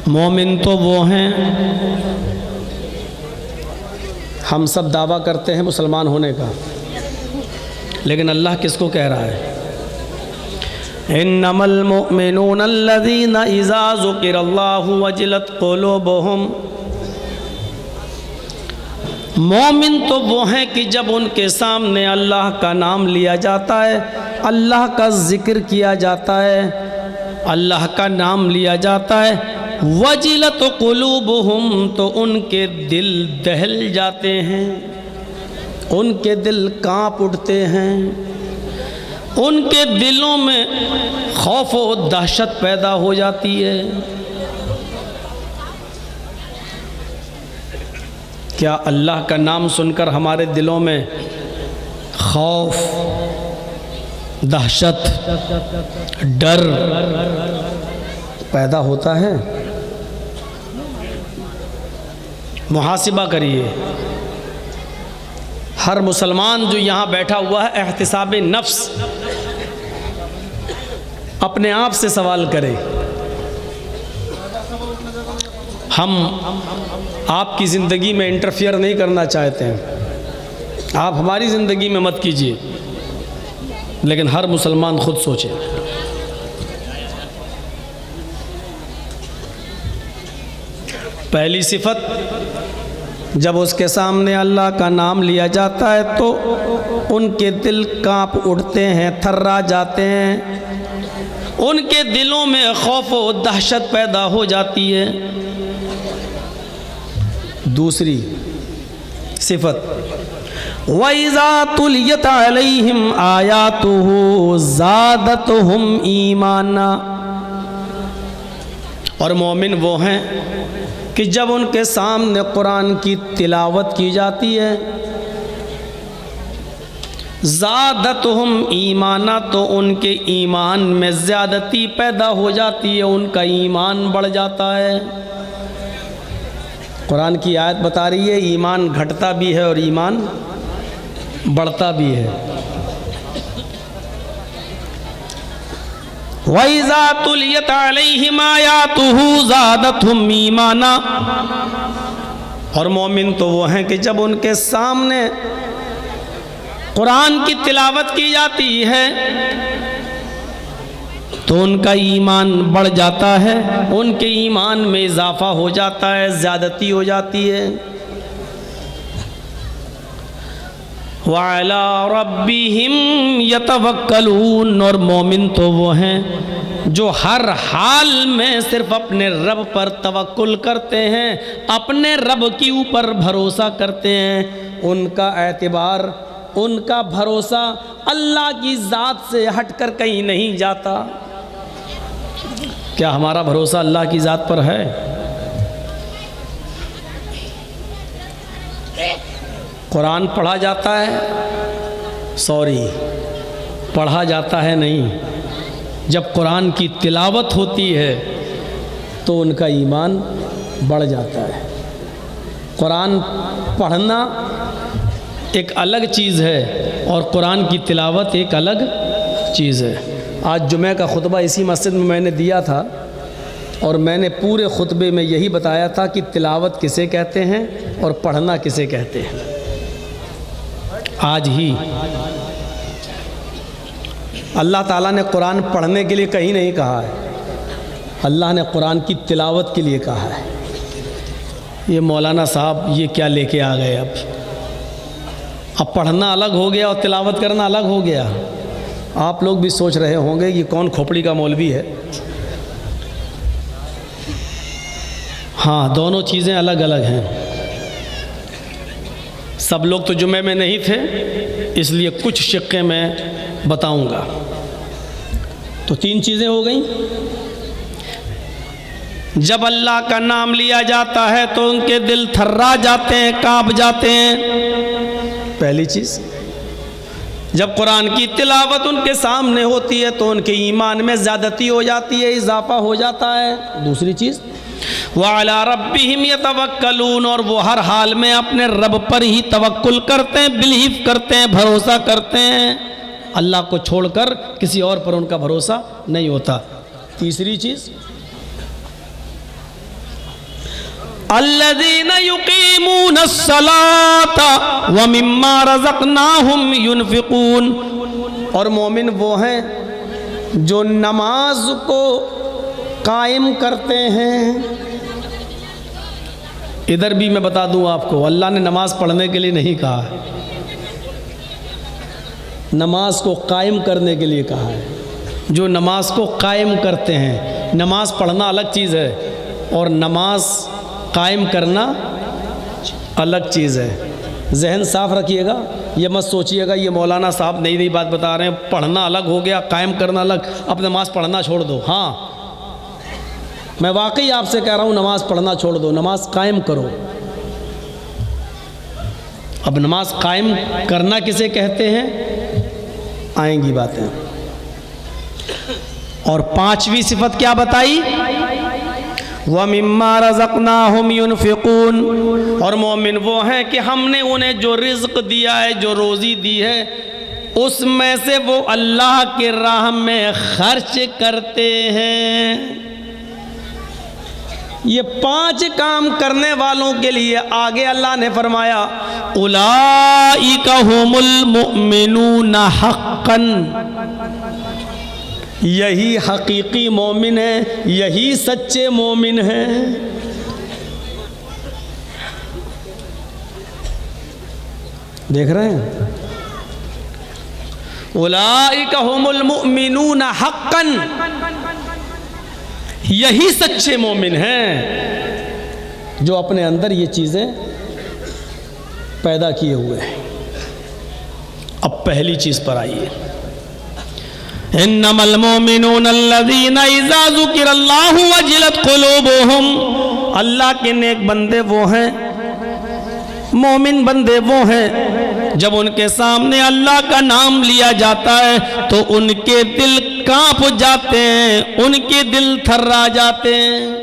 مومن تو وہ ہیں، ہم سب دعویٰ کرتے ہیں مسلمان ہونے کا، لیکن اللہ کس کو کہہ رہا ہے؟ انما المؤمنون الذین اذا ذکر اللہ وجلت قلوبہم، مومن تو وہ ہیں کہ جب ان کے سامنے اللہ کا نام لیا جاتا ہے، اللہ کا ذکر کیا جاتا ہے، اللہ کا نام لیا جاتا ہے، وجلت قلوبہم، تو ان کے دل دہل جاتے ہیں، ان کے دل کانپ اٹھتے ہیں، ان کے دلوں میں خوف و دہشت پیدا ہو جاتی ہے۔ کیا اللہ کا نام سن کر ہمارے دلوں میں خوف، دہشت، ڈر پیدا ہوتا ہے؟ محاسبہ کریے۔ ہر مسلمان جو یہاں بیٹھا ہوا ہے احتساب نفس اپنے آپ سے سوال کرے۔ ہم آپ کی زندگی میں انٹرفیئر نہیں کرنا چاہتے ہیں، آپ ہماری زندگی میں مت کیجیے، لیکن ہر مسلمان خود سوچے۔ پہلی صفت، جب اس کے سامنے اللہ کا نام لیا جاتا ہے تو ان کے دل کانپ اٹھتے ہیں، تھرا جاتے ہیں، ان کے دلوں میں خوف و دہشت پیدا ہو جاتی ہے۔ دوسری صفت، وَإِذَا تُلِيَتْ عَلَيْهِمْ آيَاتُهُ زَادَتْهُمْ ایمانا، اور مومن وہ ہیں کہ جب ان کے سامنے قرآن کی تلاوت کی جاتی ہے، زادتہم ایمانا، تو ان کے ایمان میں زیادتی پیدا ہو جاتی ہے، ان کا ایمان بڑھ جاتا ہے۔ قرآن کی آیت بتا رہی ہے ایمان گھٹتا بھی ہے اور ایمان بڑھتا بھی ہے۔ وَإِذَا تُلِيَتْ عَلَيْهِمْ آيَاتُهُ زَادَتْهُمْ ایمانا، اور مومن تو وہ ہیں کہ جب ان کے سامنے قرآن کی تلاوت کی جاتی ہے تو ان کا ایمان بڑھ جاتا ہے، ان کے ایمان میں اضافہ ہو جاتا ہے، زیادتی ہو جاتی ہے۔ وَعَلَىٰ رَبِّهِمْ يَتَوَكَّلُونَ، اور مومن تو وہ ہیں جو ہر حال میں صرف اپنے رب پر توکل کرتے ہیں، اپنے رب کے اوپر بھروسہ کرتے ہیں، ان کا اعتبار، ان کا بھروسہ اللہ کی ذات سے ہٹ کر کہیں نہیں جاتا۔ کیا ہمارا بھروسہ اللہ کی ذات پر ہے؟ قرآن پڑھا جاتا ہے، پڑھا جاتا ہے نہیں، جب قرآن کی تلاوت ہوتی ہے تو ان کا ایمان بڑھ جاتا ہے۔ قرآن پڑھنا ایک الگ چیز ہے اور قرآن کی تلاوت ایک الگ چیز ہے۔ آج جمعہ کا خطبہ اسی مسجد میں نے دیا تھا اور میں نے پورے خطبے میں یہی بتایا تھا کہ تلاوت کسے کہتے ہیں اور پڑھنا کسے کہتے ہیں۔ آج ہی اللہ تعالیٰ نے قرآن پڑھنے کے لیے کہیں نہیں کہا ہے، اللہ نے قرآن کی تلاوت کے لیے کہا ہے۔ یہ مولانا صاحب یہ کیا لے کے آ گئے؟ اب پڑھنا الگ ہو گیا اور تلاوت کرنا الگ ہو گیا۔ آپ لوگ بھی سوچ رہے ہوں گے کہ کون کھوپڑی کا مولوی ہے۔ ہاں، دونوں چیزیں الگ الگ ہیں۔ سب لوگ تو جمعے میں نہیں تھے، اس لیے کچھ شقیں میں بتاؤں گا۔ تو 3 چیزیں ہو گئیں۔ جب اللہ کا نام لیا جاتا ہے تو ان کے دل تھرا جاتے ہیں، کانپ جاتے ہیں، پہلی چیز۔ جب قرآن کی تلاوت ان کے سامنے ہوتی ہے تو ان کے ایمان میں زیادتی ہو جاتی ہے، اضافہ ہو جاتا ہے، دوسری چیز۔ وَعَلَىٰ رَبِّهِمْ يَتَوَكَّلُونَ، اور وہ ہر حال میں اپنے رب پر ہی توکل کرتے ہیں، بلیو کرتے ہیں، بھروسہ کرتے ہیں، اللہ کو چھوڑ کر کسی اور پر ان کا بھروسہ نہیں ہوتا۔ تیسری چیز، الذین یقیمون الصلاۃ ومما رزقناہم ینفقون، اور مومن وہ ہیں جو نماز کو قائم کرتے ہیں۔ ادھر بھی میں بتا دوں آپ کو، اللہ نے نماز پڑھنے کے لیے نہیں کہا ہے، نماز کو قائم کرنے کے لیے کہا ہے۔ جو نماز کو قائم کرتے ہیں، نماز پڑھنا الگ چیز ہے اور نماز قائم کرنا الگ چیز ہے۔ ذہن صاف رکھیے گا، یہ مت سوچیے گا یہ مولانا صاحب نئی نئی بات بتا رہے ہیں، پڑھنا الگ ہو گیا قائم کرنا الگ، اب نماز پڑھنا چھوڑ دو۔ ہاں میں واقعی آپ سے کہہ رہا ہوں نماز پڑھنا چھوڑ دو، نماز قائم کرو۔ اب نماز قائم کرنا کسے کہتے ہیں آئیں گی باتیں۔ اور پانچویں صفت کیا بتائی؟ وَمِمَّا رَزَقْنَاهُمْ يُنْفِقُونَ، اور مومن وہ ہیں کہ ہم نے انہیں جو رزق دیا ہے، جو روزی دی ہے، اس میں سے وہ اللہ کے راہ میں خرچ کرتے ہیں۔ یہ 5 کام کرنے والوں کے لیے آگے اللہ نے فرمایا اولئک ھم المؤمنون حقا، یہی حقیقی مومن ہیں، یہی سچے مومن ہیں۔ دیکھ رہے ہیں، اولئک ھم المؤمنون حقا، یہی سچے مومن ہیں جو اپنے اندر یہ چیزیں پیدا کیے ہوئے ہیں۔ اب پہلی چیز پر آئیے، انما المؤمنون الذین اذا ذکر اللہ وجلت قلوبہم، اللہ کے نیک بندے وہ ہیں، مومن بندے وہ ہیں جب ان کے سامنے اللہ کا نام لیا جاتا ہے تو ان کے دل کانپ جاتے ہیں، ان کے دل تھرا جاتے ہیں۔